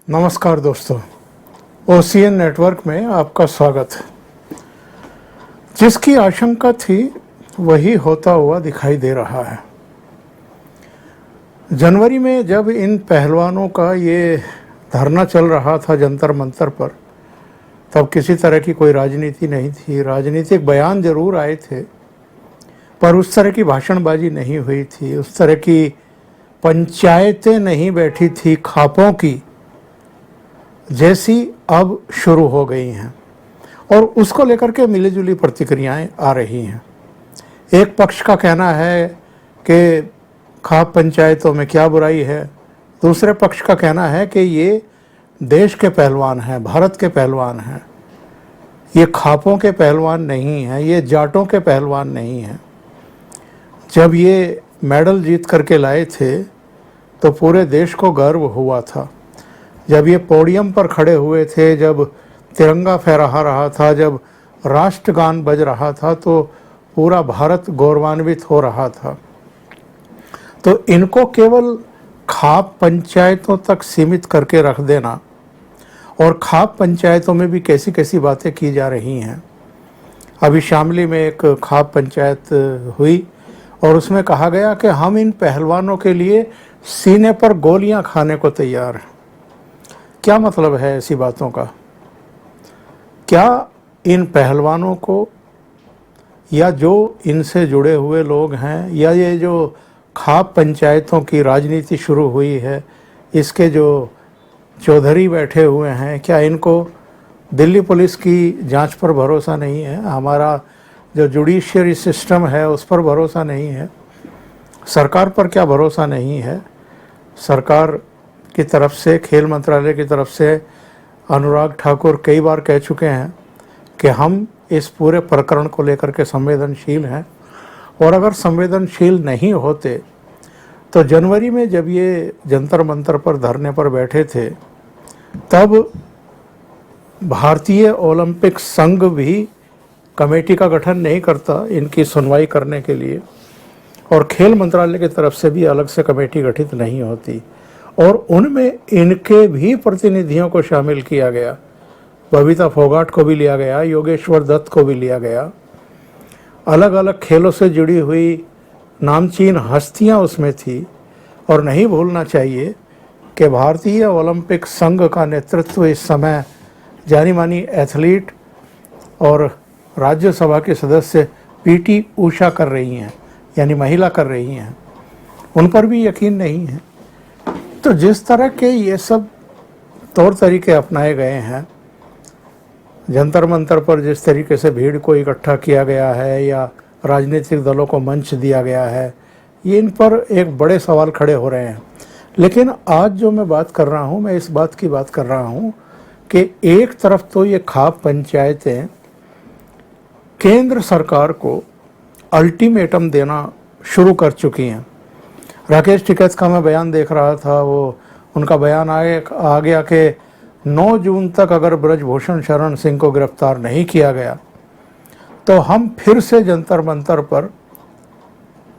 नमस्कार दोस्तों, OCN network में आपका स्वागत है। जिसकी आशंका थी वही होता हुआ दिखाई दे रहा है। जनवरी में जब इन पहलवानों का ये धरना चल रहा था जंतर मंतर पर, तब किसी तरह की कोई राजनीति नहीं थी। राजनीतिक बयान जरूर आए थे, पर उस तरह की भाषणबाजी नहीं हुई थी, उस तरह की पंचायतें नहीं बैठी थी खापों की, जैसी अब शुरू हो गई हैं। और उसको लेकर के मिलीजुली प्रतिक्रियाएं आ रही हैं। एक पक्ष का कहना है कि खाप पंचायतों में क्या बुराई है, दूसरे पक्ष का कहना है कि ये देश के पहलवान हैं, भारत के पहलवान हैं, ये खापों के पहलवान नहीं हैं, ये जाटों के पहलवान नहीं हैं। जब ये मेडल जीत करके लाए थे तो पूरे देश को गर्व हुआ था। जब ये पोडियम पर खड़े हुए थे, जब तिरंगा फहरा रहा था, जब राष्ट्रगान बज रहा था, तो पूरा भारत गौरवान्वित हो रहा था। तो इनको केवल खाप पंचायतों तक सीमित करके रख देना, और खाप पंचायतों में भी कैसी कैसी बातें की जा रही हैं। अभी शामली में एक खाप पंचायत हुई और उसमें कहा गया कि हम इन पहलवानों के लिए सीने पर गोलियां खाने को तैयार हैं। क्या मतलब है ऐसी बातों का? क्या इन पहलवानों को, या जो इनसे जुड़े हुए लोग हैं, या ये जो खाप पंचायतों की राजनीति शुरू हुई है, इसके जो चौधरी बैठे हुए हैं, क्या इनको दिल्ली पुलिस की जांच पर भरोसा नहीं है? हमारा जो जुडिशियरी सिस्टम है उस पर भरोसा नहीं है? सरकार पर क्या भरोसा नहीं है? सरकार की तरफ से, खेल मंत्रालय की तरफ से अनुराग ठाकुर कई बार कह चुके हैं कि हम इस पूरे प्रकरण को लेकर के संवेदनशील हैं, और अगर संवेदनशील नहीं होते तो जनवरी में जब ये जंतर मंतर पर धरने पर बैठे थे, तब भारतीय ओलंपिक संघ भी कमेटी का गठन नहीं करता इनकी सुनवाई करने के लिए, और खेल मंत्रालय की तरफ से भी अलग से कमेटी गठित नहीं होती, और उनमें इनके भी प्रतिनिधियों को शामिल किया गया। बबीता फोगाट को भी लिया गया, योगेश्वर दत्त को भी लिया गया। अलग अलग खेलों से जुड़ी हुई नामचीन हस्तियां उसमें थी। और नहीं भूलना चाहिए कि भारतीय ओलंपिक संघ का नेतृत्व इस समय जानी मानी एथलीट और राज्यसभा के सदस्य पीटी उषा कर रही हैं, यानी महिला कर रही हैं। उन पर भी यकीन नहीं है। तो जिस तरह के ये सब तौर तरीके अपनाए गए हैं, जंतर मंतर पर जिस तरीके से भीड़ को इकट्ठा किया गया है या राजनीतिक दलों को मंच दिया गया है, ये इन पर एक बड़े सवाल खड़े हो रहे हैं। लेकिन आज जो मैं बात कर रहा हूँ, मैं इस बात की बात कर रहा हूँ कि एक तरफ तो ये खाप पंचायतें केंद्र सरकार को अल्टीमेटम देना शुरू कर चुकी हैं। राकेश टिकैत का मैं बयान देख रहा था, वो उनका बयान आ गया कि 9 जून तक अगर ब्रजभूषण शरण सिंह को गिरफ्तार नहीं किया गया तो हम फिर से जंतर मंतर पर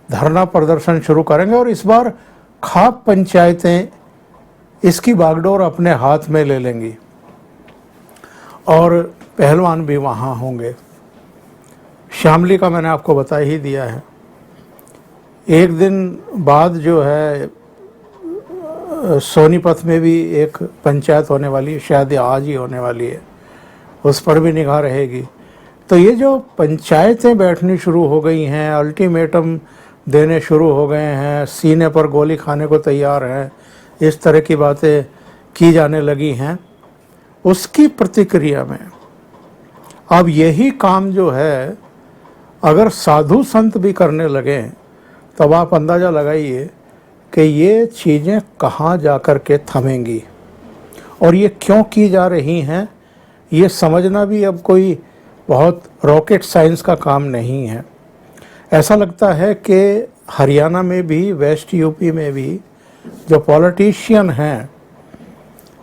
धरना प्रदर्शन शुरू करेंगे, और इस बार खाप पंचायतें इसकी बागडोर अपने हाथ में ले लेंगी और पहलवान भी वहाँ होंगे। शामली का मैंने आपको बता ही दिया है। एक दिन बाद जो है सोनीपत में भी एक पंचायत होने वाली है, शायद आज ही होने वाली है, उस पर भी निगाह रहेगी। तो ये जो पंचायतें बैठनी शुरू हो गई हैं, अल्टीमेटम देने शुरू हो गए हैं, सीने पर गोली खाने को तैयार हैं, इस तरह की बातें की जाने लगी हैं, उसकी प्रतिक्रिया में अब यही काम जो है अगर साधु संत भी करने लगें, तब आप अंदाज़ा लगाइए कि ये चीज़ें कहाँ जा कर के थमेंगी, और ये क्यों की जा रही हैं, ये समझना भी अब कोई बहुत रॉकेट साइंस का काम नहीं है। ऐसा लगता है कि हरियाणा में भी, वेस्ट यूपी में भी जो पॉलिटिशियन हैं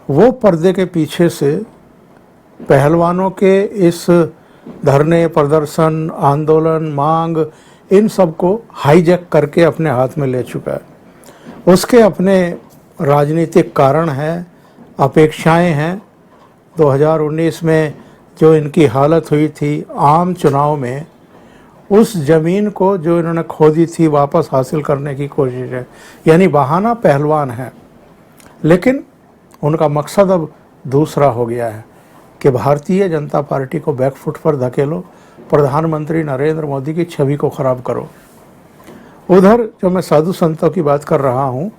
वो पर्दे के पीछे से पहलवानों के इस धरने, प्रदर्शन, आंदोलन, मांग, इन सब को हाईजैक करके अपने हाथ में ले चुका है। उसके अपने राजनीतिक कारण हैं, अपेक्षाएं हैं 2019 में जो इनकी हालत हुई थी आम चुनाव में, उस ज़मीन को जो इन्होंने खोदी थी वापस हासिल करने की कोशिश है। यानी बहाना पहलवान है, लेकिन उनका मकसद अब दूसरा हो गया है कि भारतीय जनता पार्टी को बैकफुट पर धकेलो, प्रधानमंत्री नरेंद्र मोदी की छवि को ख़राब करो। उधर जो मैं साधु संतों की बात कर रहा हूँ,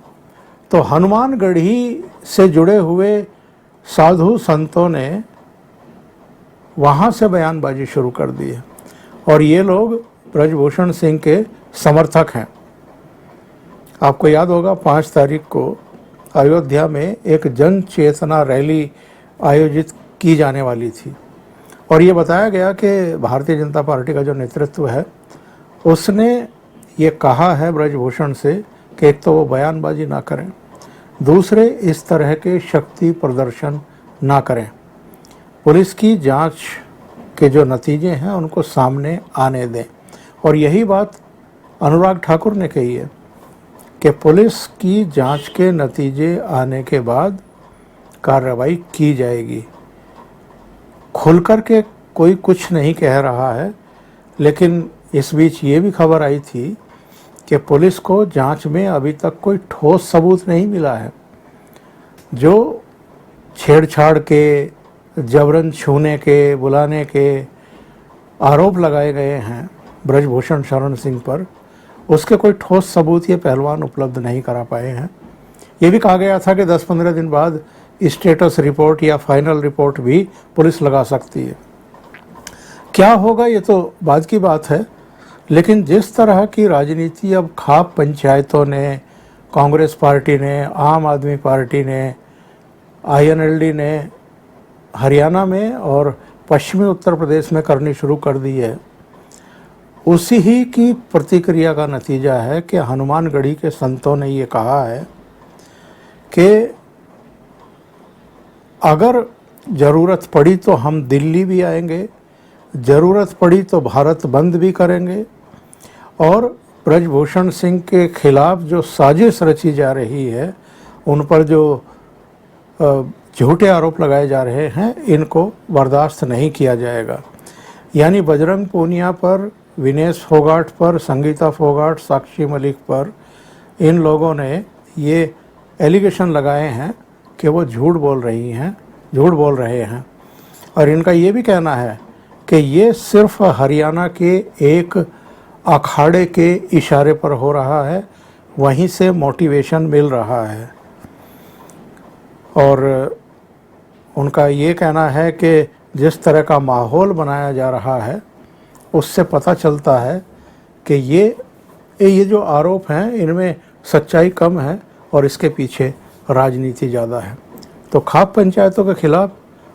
तो हनुमानगढ़ी से जुड़े हुए साधु संतों ने वहाँ से बयानबाजी शुरू कर दी है और ये लोग ब्रजभूषण सिंह के समर्थक हैं। आपको याद होगा 5 तारीख को अयोध्या में एक जन चेतना रैली आयोजित की जाने वाली थी और ये बताया गया कि भारतीय जनता पार्टी का जो नेतृत्व है उसने ये कहा है ब्रजभूषण से कि एक तो वो बयानबाजी ना करें, दूसरे इस तरह के शक्ति प्रदर्शन ना करें, पुलिस की जांच के जो नतीजे हैं उनको सामने आने दें। और यही बात अनुराग ठाकुर ने कही है कि पुलिस की जांच के नतीजे आने के बाद कार्रवाई की जाएगी। खुलकर के कोई कुछ नहीं कह रहा है, लेकिन इस बीच ये भी खबर आई थी कि पुलिस को जांच में अभी तक कोई ठोस सबूत नहीं मिला है। जो छेड़छाड़ के, जबरन छूने के, बुलाने के आरोप लगाए गए हैं ब्रजभूषण शरण सिंह पर, उसके कोई ठोस सबूत ये पहलवान उपलब्ध नहीं करा पाए हैं। ये भी कहा गया था कि 10-15 दिन बाद स्टेटस रिपोर्ट या फाइनल रिपोर्ट भी पुलिस लगा सकती है। क्या होगा ये तो बाद की बात है, लेकिन जिस तरह की राजनीति अब खाप पंचायतों ने, कांग्रेस पार्टी ने, आम आदमी पार्टी ने, INLD ने हरियाणा में और पश्चिमी उत्तर प्रदेश में करनी शुरू कर दी है, उसी ही की प्रतिक्रिया का नतीजा है कि हनुमानगढ़ी के संतों ने ये कहा है कि अगर ज़रूरत पड़ी तो हम दिल्ली भी आएंगे, ज़रूरत पड़ी तो भारत बंद भी करेंगे, और ब्रजभूषण सिंह के खिलाफ जो साजिश रची जा रही है, उन पर जो झूठे आरोप लगाए जा रहे हैं, इनको बर्दाश्त नहीं किया जाएगा। यानी बजरंग पूनिया पर, विनेश फोगाट पर, संगीता फोगाट, साक्षी मलिक पर इन लोगों ने ये एलिगेशन लगाए हैं कि वो झूठ बोल रहे हैं और इनका ये भी कहना है कि ये सिर्फ हरियाणा के एक अखाड़े के इशारे पर हो रहा है, वहीं से मोटिवेशन मिल रहा है। और उनका ये कहना है कि जिस तरह का माहौल बनाया जा रहा है उससे पता चलता है कि ये जो आरोप हैं इनमें सच्चाई कम है और इसके पीछे राजनीति ज़्यादा है। तो खाप पंचायतों के खिलाफ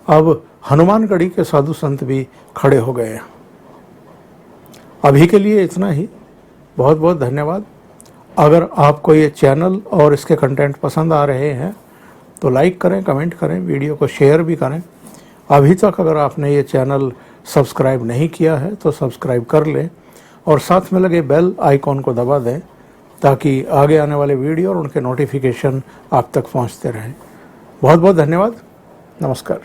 अब हनुमानगढ़ी के साधु संत भी खड़े हो गए हैं। अभी के लिए इतना ही। बहुत बहुत धन्यवाद। अगर आपको ये चैनल और इसके कंटेंट पसंद आ रहे हैं तो लाइक करें, कमेंट करें, वीडियो को शेयर भी करें। अभी तक अगर आपने ये चैनल सब्सक्राइब नहीं किया है तो सब्सक्राइब कर लें और साथ में लगे बेल आइकॉन को दबा दें ताकि आगे आने वाले वीडियो और उनके नोटिफिकेशन आप तक पहुंचते रहें। बहुत बहुत धन्यवाद। नमस्कार।